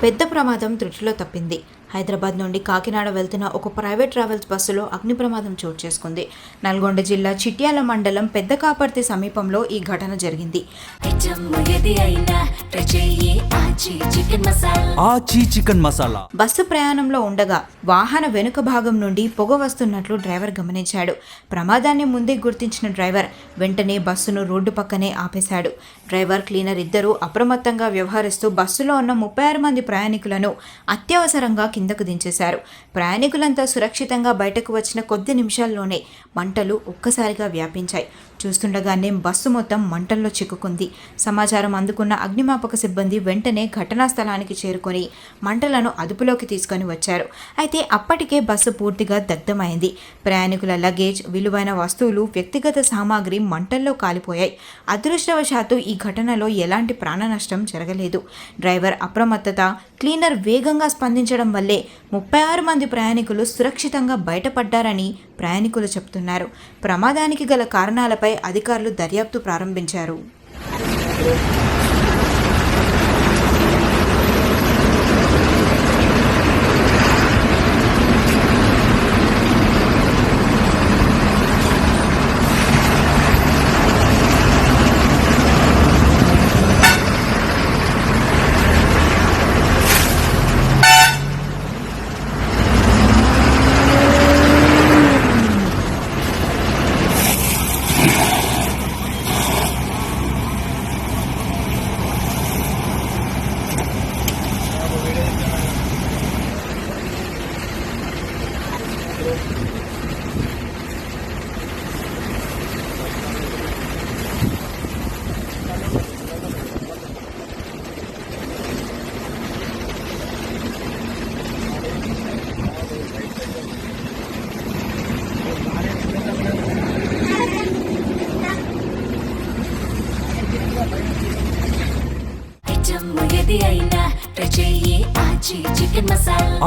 పెద్ద ప్రమాదం త్రుటిలో తప్పింది. హైదరాబాద్ నుండి కాకినాడ వెళ్తున్న ఒక ప్రైవేట్ ట్రావెల్స్ బస్సులో అగ్ని ప్రమాదం చోటు చేసుకుంది. నల్గొండ జిల్లా చిట్యాల మండలం పెద్ద కాపర్తి సమీపంలో ఈ ఘటన జరిగింది. బస్సు ప్రయాణంలో ఉండగా వాహన వెనుక భాగం నుండి పొగ వస్తున్నట్లు డ్రైవర్ గమనించాడు. ప్రమాదాన్ని ముందే గుర్తించిన డ్రైవర్ వెంటనే బస్సును రోడ్డు పక్కనే ఆపేశాడు. డ్రైవర్, క్లీనర్ ఇద్దరూ అప్రమత్తంగా వ్యవహరిస్తూ బస్సులో ఉన్న 36 మంది ప్రయాణికులను అత్యవసరంగా కిందకు దించేశారు. ప్రయాణికులంతా సురక్షితంగా బయటకు వచ్చిన కొద్ది నిమిషాల్లోనే మంటలు ఒక్కసారిగా వ్యాపించాయి. చూస్తుండగానే బస్సు మొత్తం మంటల్లో చిక్కుకుంది. సమాచారం అందుకున్న అగ్నిమాపక సిబ్బంది వెంటనే ఘటనా స్థలానికి చేరుకొని మంటలను అదుపులోకి తీసుకొని వచ్చారు. అయితే అప్పటికే బస్సు పూర్తిగా దగ్ధమైంది. ప్రయాణికుల లగేజ్, విలువైన వస్తువులు, వ్యక్తిగత సామాగ్రి మంటల్లో కాలిపోయాయి. అదృష్టవశాత్తు ఈ ఘటనలో ఎలాంటి ప్రాణ నష్టం జరగలేదు. డ్రైవర్ అప్రమత్తత, క్లీనర్ వేగంగా స్పందించడం వల్లే 36 మంది ప్రయాణికులు సురక్షితంగా బయటపడ్డారని ప్రయాణికులు చెబుతున్నారు. ప్రమాదానికి గల కారణాలపై అధికారులు దర్యాప్తు ప్రారంభించారు.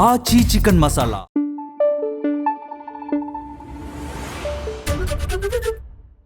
ఆచి చికెన్ మసాలా